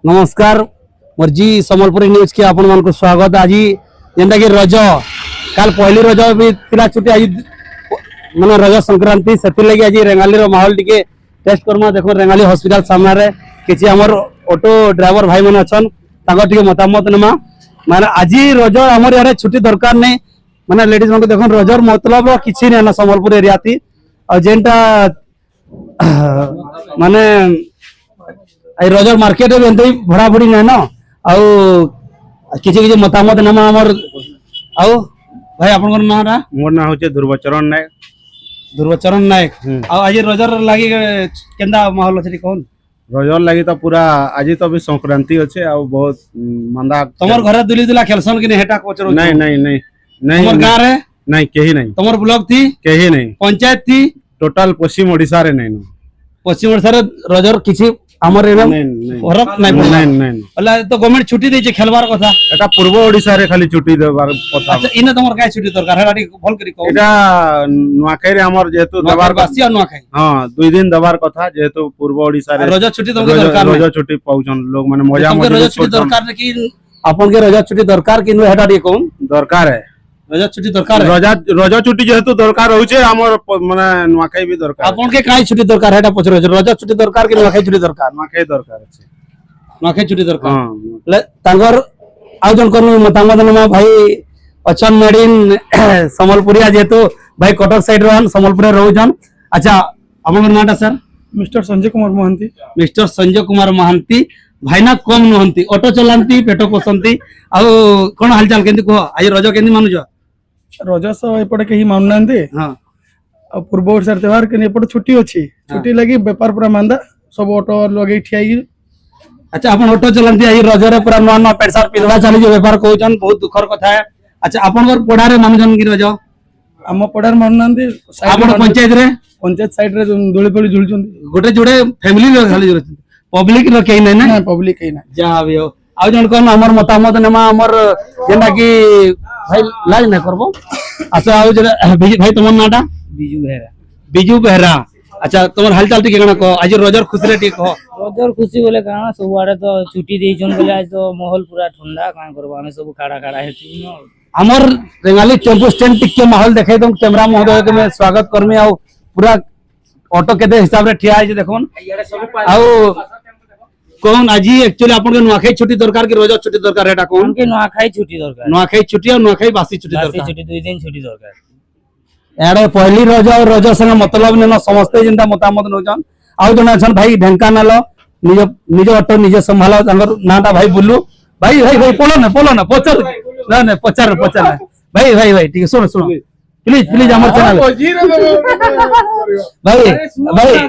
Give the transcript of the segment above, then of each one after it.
नमस्कार मोर जी सम्बलपुरी न्यूज के आपण मान को स्वागत। आज जेनटा कि रज काल पहली रज भी थिला छुट्टी आज माने रज संक्रांति से लगी आज रेंगाली रो माहौल टिके टेस्ट करमा। देखो रेंगाली हॉस्पिटल सामने रे किछि हमर ऑटो ड्राइवर भाई माने अछन ताको टिके मतामत नमा। माने आज रज हमर यारे छुट्टी दरकार नै माने लेडीज मन को देखो रजर मतलब किछि नै ना सम्बलपुर एरिया थी और जेनटा माने आई रजर मार्केट में एंते भड़ा भड़ी नै न आउ किछि किछि मतामत नमा हमर आउ भाई आपन नाम रा मोर ना होचे ध्रुवचरण नायक। ध्रुवचरण नायक आउ आज रजर लागी केंदा माहौल अछि कोन रजर लागी तो पूरा आज तो भी संक्रांति अच्छे आ बहुत मंदा। तमर घर दुली दुला खेलसन कि हेटा कोचरो नहीं नहीं नहीं नहीं तमर गांव रे नहीं केही नहीं। तमर ब्लॉक थी केही नहीं पंचायत थी टोटल पश्चिम ओडिसा रे नहीं। पश्चिम ओडिसा रे रजर किछि हमर एवं फरक नहीं नहीं नहीं अल्ला तो गवर्नमेंट छुट्टी दै छै खेलबार कथा एटा पूर्व ओडिसा रे खाली छुट्टी देबार कथा। अच्छा इने तमर काय छुट्टी दरकार हेटा भल करी कहू एटा नुआखाई रे हमर जेतु दबार बासी आ नुआखाई हां 2 दिन दबार कथा जेतु पूर्व ओडिसा रे रज छुट्टी तमके दरकार रज छुट्टी पाउछन लोग माने मजा तमके रज छुट्टी दरकार कि आपन के रज छुट्टी दरकार कि हेटा दी कहू दरकार है रज छुट्टी दरकार रज छुट्टी जेतु दरकार होचे हमर माने नुआखाई भी दरकार। आपन के काय छुट्टी दरकार हेटा पचरो रज छुट्टी दरकार कि नुआखाई छुट्टी दरकार नुआखाई दरकार अछि नुआखाई छुट्टी दरकार हां ले तांगर आयोजन करनु मतामत नमा भाई अचन मेडिन सम्बलपुरिया जेतु भाई कटक साइड रहन सम्बलपुर रहउजन। अच्छा आपन नाटा sir mister Sanjay Kumar Mahanti. Mister Sanjay Kumar Mahanti भाईना कम नहंती ऑटो चलांती पेट पोसंती आ कोन हालचाल केंती को आज रज केंती मानुज रजस एपटे कहीं मानुनांती हां पूर्व ओडिसा त्योहार के एपटे छुट्टी अछि छुट्टी लगी व्यापार पूरा मांदा सब ऑटो लगे ठियाई। अच्छा अपन ऑटो चलांती आज रज रे पूरा नवा नवा पैसा पिलवा चली जो व्यापार कहउजन बहुत दुखर कथा है। अच्छा अपन घर पड़ारे मानुजन कि रज हम पड़ार मानुनांती अपन पंचायत साइड रे दोली पोली झुलचंती गोटे जोड़े फैमिली रे खाली जोड़े पब्लिक रो केही नै ना पब्लिक केही ना जा भी हो आ जन कोन हमर मतामत नेमा हमर जेना कि भाई लाज न करबो। अच्छा आ भाई तुमर नाटा बिजू बेहरा। अच्छा तुमर हालचाल टिके कना को आज रजर खुशी रे टिके कहो रजर खुशी बोले काना सब आड़े तो छुट्टी देइछन बोले आज तो माहौल पूरा ठंडा कान करबो हमें सब खाड़ा खाड़ा हेतु न हमर रेंगाली टेम्पो स्टैंड टिके माहौल देखाई दम कैमरा महोदय के मैं स्वागत करमी आ पूरा ऑटो केते हिसाब रे ठिया है देखोन आ कोन आज एक्चुअली आपन के नुआखाई छुट्टी दरकार कि रज छुट्टी दरकार एटा कोन के नुआखाई छुट्टी दरकार नुआखाई छुट्टी और नुआखाई बासी छुट्टी बासी दरकार छुट्टी 2 दिन छुट्टी दरकार एडे पहली रज और रज संग मतलब नेनो समस्त जिंदा मतामत नोजन आउ जने छन भाई ढेंकानाल निज निज ऑटो निज संभालो तांगर नाटा भाई बुल्लू भाई भाई भाई पोलो ना पचर ना पचर भाई भाई भाई ठीक है सुनो सुनो प्लीज प्लीज हमर चैनल भाई भाई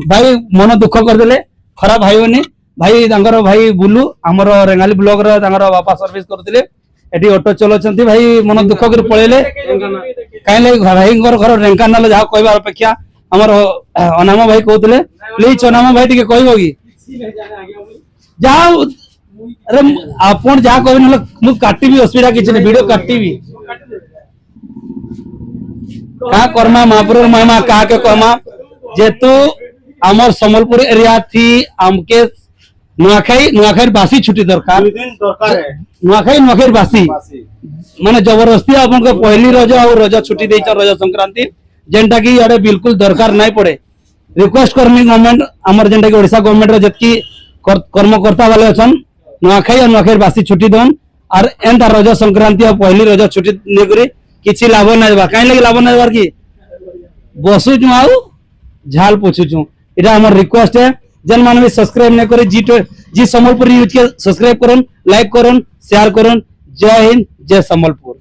भाई मन दुख कर देले खराब भाई बनी भाई तांगर भाई बुल्लू हमर रेंगाली ब्लॉक रे तांगर बापा सर्विस करथिले एटी ऑटो चलोचंती भाई मन दुख कर पळेले काई ले भाई घर रेंकानाल जा कहबा अपेक्षा हमर अनाम भाई कहतले प्लीज अनाम भाई टिके कहबो की जाओ अरे आपण जा कहबे न मु काटी भी असुविधा किछ ने वीडियो काटी भी का करमा महापुर महिमा का के कहमा जेतु हमर सम्बलपुर एरिया थी हमके नुआखाई बासी छुट्टी दरकार नुआखाई बासी माने जबरदस्ती अपन के पहली रज और रज छुट्टी देछ रज संक्रांति जेंटा कि याडे बिल्कुल दरकार नहीं पड़े। रिक्वेस्ट करमी गवर्नमेंट हमर जेंटा कि ओडिसा गवर्नमेंट रे जतकी कर्मकर्ता वाले अछन नुआखाई और नुआखाई बासी छुट्टी दोन और एंता रज संक्रांति और पहली रज छुट्टी ने करी किछि लाभ नै बा काई लागि लाभ नै बार की बसु छु आउ झाल पोछु छु इटा हमर रिक्वेस्ट है जन मानवी सब्सक्राइब नहीं करे जी सम्बलपुर न्यूज के सब्सक्राइब करन लाइक करन शेयर करन। जय हिंद जय सम्बलपुर।